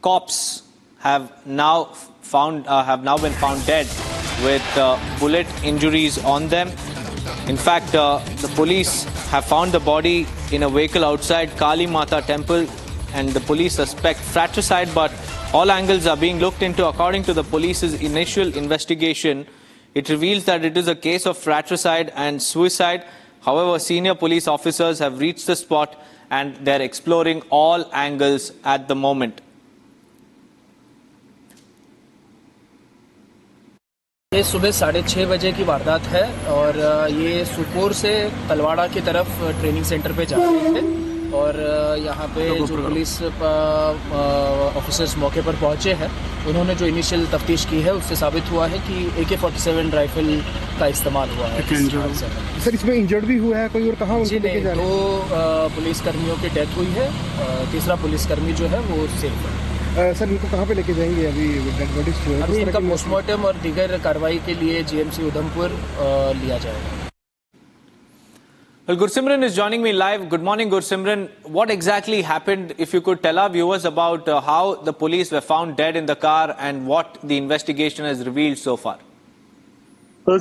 cops have now been found dead with bullet injuries on them. In fact, the police have found the body in a vehicle outside Kali Mata temple, and the police suspect fratricide, but all angles are being looked into. According to the police's initial investigation, it reveals that it is a case of fratricide and suicide. However, senior police officers have reached the spot and they're exploring all angles at the moment. ये सुबह 6:30 बजे की वारदात है और ये सुपोर से तलवाड़ा की तरफ ट्रेनिंग सेंटर पे जा रहे थे और यहाँ पे जो पुलिस ऑफिसर्स मौके पर पहुँचे हैं, उन्होंने जो इनिशियल तफ्तीश की है उससे साबित हुआ है कि AK-47 राइफल का इस्तेमाल हुआ है। सर, इसमें इंजर्ड भी हुआ है कोई और कहाँ? जी नहीं, 2 पुलिसकर्मियों की डेथ हुई है, तीसरा पुलिसकर्मी जो है वो सेफ है। सर, इनको कहाँ पे लेके जाएंगे अभी इनका पोस्टमार्टम और दीगर कार्रवाई के लिए GMC उधमपुर लिया जाएगा। Well, Gursimran is joining me live. Good morning, Gursimran. What exactly happened, if you could tell our viewers about how the police were found dead in the car and what the investigation has revealed so far?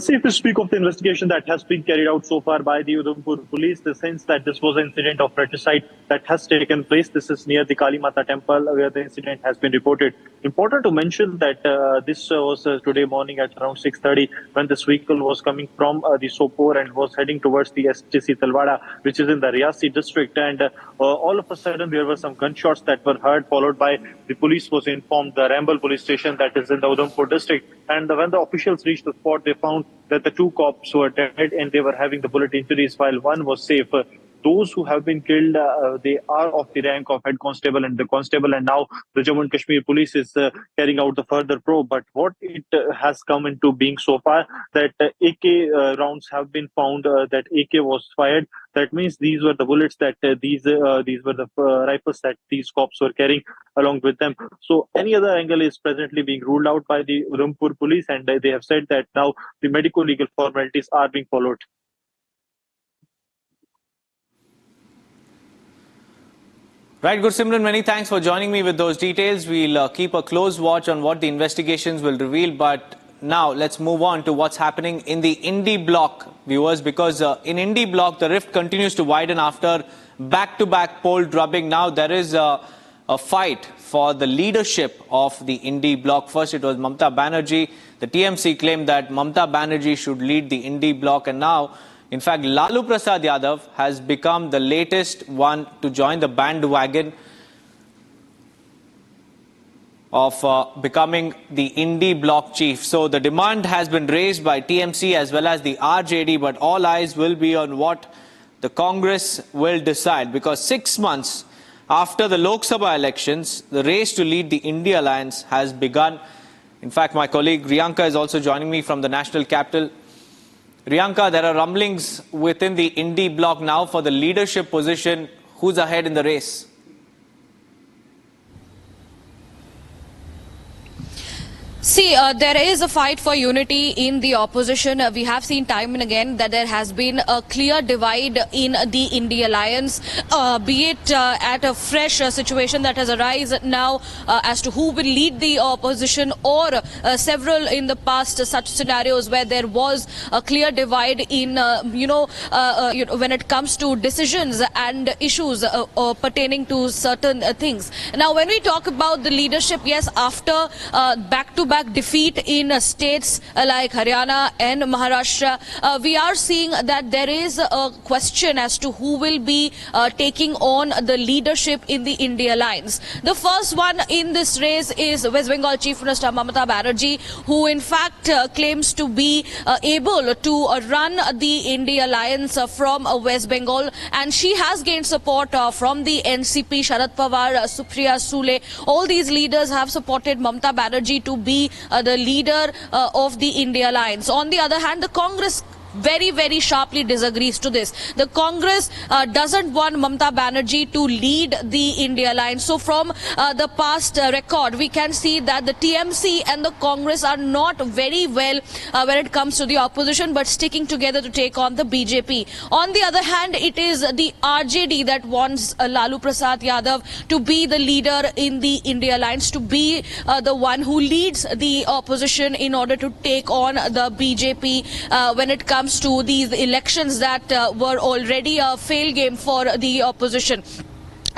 Safe to speak of the investigation that has been carried out so far by the Udhampur police, the sense that this was an incident of fratricide that has taken place. This is near the Kali Mata temple where the incident has been reported. Important to mention that this was today morning at around 6:30 when this vehicle was coming from the Sopore and was heading towards the STC Talwada, which is in the Riyasi district. And all of a sudden there were some gunshots that were heard, followed by the police was informed, the Ramble police station that is in the Udhampur district. And when the officials reached the spot, they found that the 2 cops were dead and they were having the bullet injuries while one was safe. Those who have been killed, they are of the rank of head constable and the constable, and now the Jammu and Kashmir police is carrying out the further probe. But what it has come into being so far, that AK rounds have been found, that AK was fired. That means these were the bullets that these were the rifles that these cops were carrying along with them. So any other angle is presently being ruled out by the Udhampur police, and they have said that now the medico-legal formalities are being followed. Right, Gursimran, many thanks for joining me with those details. We'll keep a close watch on what the investigations will reveal. But now let's move on to what's happening in the Indy block, viewers, because in Indy block, the rift continues to widen after back-to-back poll drubbing. Now there is a fight for the leadership of the Indy block. First, it was Mamata Banerjee. The TMC claimed that Mamata Banerjee should lead the Indy block, and now in fact, Lalu Prasad Yadav has become the latest one to join the bandwagon of becoming the Indy block chief. So the demand has been raised by TMC as well as the RJD, but all eyes will be on what the Congress will decide, because 6 months after the Lok Sabha elections, the race to lead the India Alliance has begun. In fact, my colleague Riyanka is also joining me from the national capital. Riyanka, there are rumblings within the Indy bloc now for the leadership position. Who's ahead in the race? See, there is a fight for unity in the opposition. We have seen time and again that there has been a clear divide in the India Alliance, be it at a fresh situation that has arisen now as to who will lead the opposition, or several in the past such scenarios where there was a clear divide in, when it comes to decisions and issues pertaining to certain things. Now, when we talk about the leadership, yes, after back-to-back defeat in states like Haryana and Maharashtra, we are seeing that there is a question as to who will be taking on the leadership in the India Alliance. The first one in this race is West Bengal Chief Minister Mamata Banerjee, who in fact claims to be able to run the India Alliance from West Bengal, and she has gained support from the NCP, Sharad Pawar, Supriya Sule. All these leaders have supported Mamata Banerjee to be the leader of the India Alliance. On the other hand, the Congress very, very sharply disagrees to this. The Congress doesn't want Mamata Banerjee to lead the India Alliance. So from the past record, we can see that the TMC and the Congress are not very well when it comes to the opposition, but sticking together to take on the BJP. On the other hand, it is the RJD that wants Lalu Prasad Yadav to be the leader in the India Alliance, to be the one who leads the opposition in order to take on the BJP when it comes to these elections that were already a fail game for the opposition.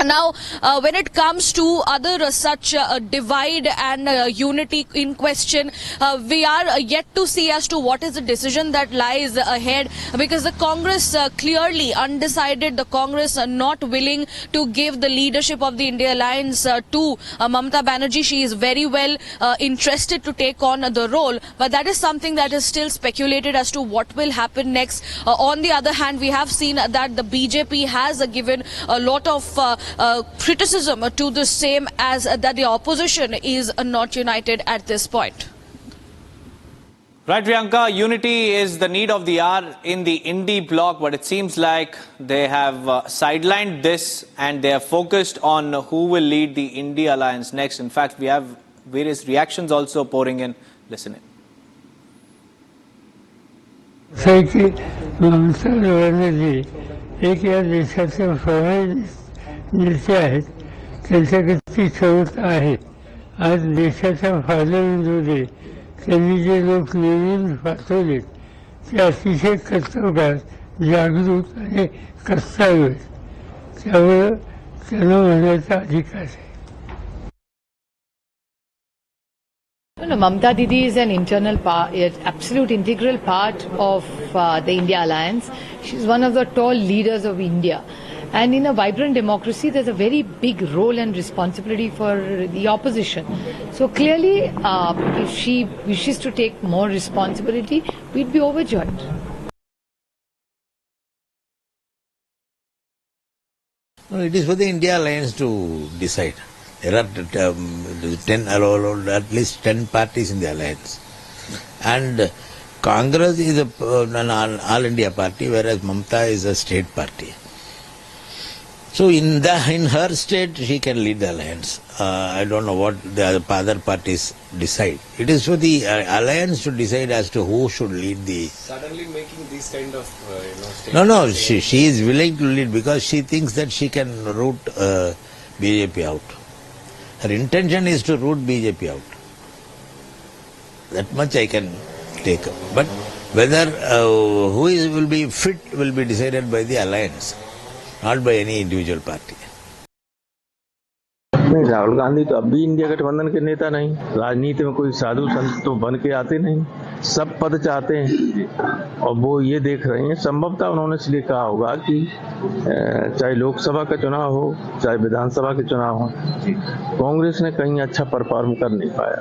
Now, when it comes to other such divide and unity in question, we are yet to see as to what is the decision that lies ahead, because the Congress clearly undecided, the Congress not willing to give the leadership of the India Alliance to Mamata Banerjee. She is very well interested to take on the role, but that is something that is still speculated as to what will happen next. On the other hand, we have seen that the BJP has given a lot of criticism to the same, as that the opposition is not united at this point. Right, Priyanka, unity is the need of the hour in the Indy bloc, but it seems like they have sidelined this and they are focused on who will lead the India Alliance next. In fact, we have various reactions also pouring in. Listen in. निर्णय आहेत त्यांच्या किती ठेवत आहेत. आज देशाच्या फायद्याविरोधी त्यांनी जे लोक निवडून पाठवले ते अतिशय कर्तव्यात जागृत आणि कर्तव्य, त्यामुळे त्यांना म्हणण्याचा अधिकार आहे. Mamata Didi is an absolute integral part of the India Alliance. She's one of the tall leaders of India. And in a vibrant democracy, there's a very big role and responsibility for the opposition. So clearly, if she wishes to take more responsibility, we'd be overjoyed. No, it is for the India Alliance to decide. There are at least 10 parties in the alliance. And Congress is an all India party, whereas Mamata is a state party. So in her state, she can lead the alliance. I don't know what the other parties decide. It is for the alliance to decide as to who should lead the. Suddenly making these kind of No. She is willing to lead because she thinks that she can root BJP out. Her intention is to root BJP out. That much I can take. But whether who will be fit will be decided by the alliance, not by any individual party. नहीं, राहुल गांधी तो अब भी India गठबंधन के नेता नहीं। राजनीति में कोई साधु संत तो बन के आते नहीं, सब पद चाहते हैं और वो ये देख रहे हैं। संभवतः उन्होंने इसलिए कहा होगा कि चाहे लोकसभा का चुनाव हो चाहे विधानसभा के चुनाव हो, कांग्रेस ने कहीं अच्छा परफॉर्म कर नहीं पाया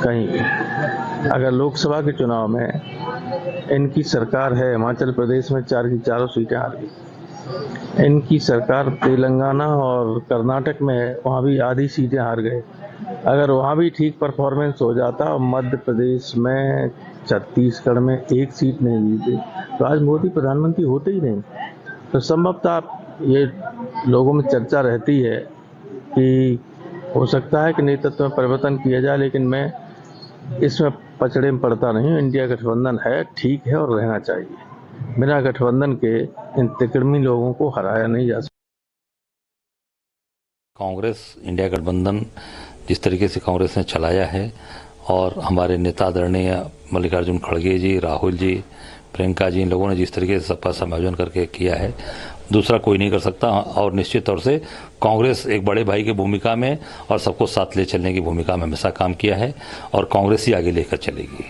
कहीं भी। अगर लोकसभा के चुनाव में इनकी सरकार है, हिमाचल प्रदेश में 4 की 4 सीटें हार गई। इनकी सरकार तेलंगाना और कर्नाटक में वहाँ भी आधी सीटें हार गए। अगर वहाँ भी ठीक परफॉर्मेंस हो जाता और मध्य प्रदेश में, छत्तीसगढ़ में 1 सीट नहीं जीते तो आज मोदी प्रधानमंत्री होते ही नहीं। तो संभवतः ये लोगों में चर्चा रहती है कि हो सकता है कि नेतृत्व में परिवर्तन किया जाए, लेकिन मैं इसमें पचड़े में पड़ता नहीं। इंडिया गठबंधन है, ठीक है और रहना चाहिए। बिना गठबंधन के इन तिकड़मी लोगों को हराया नहीं जा सकता। कांग्रेस इंडिया गठबंधन जिस तरीके से कांग्रेस ने चलाया है और हमारे नेता आदरणीय मल्लिकार्जुन खड़गे जी, राहुल जी, प्रियंका जी, इन लोगों ने जिस तरीके से सबका समायोजन करके किया है, दूसरा कोई नहीं कर सकता। और निश्चित तौर से कांग्रेस एक बड़े भाई की भूमिका में और सबको साथ ले चलने की भूमिका में हमेशा काम किया है और कांग्रेस ही आगे लेकर चलेगी।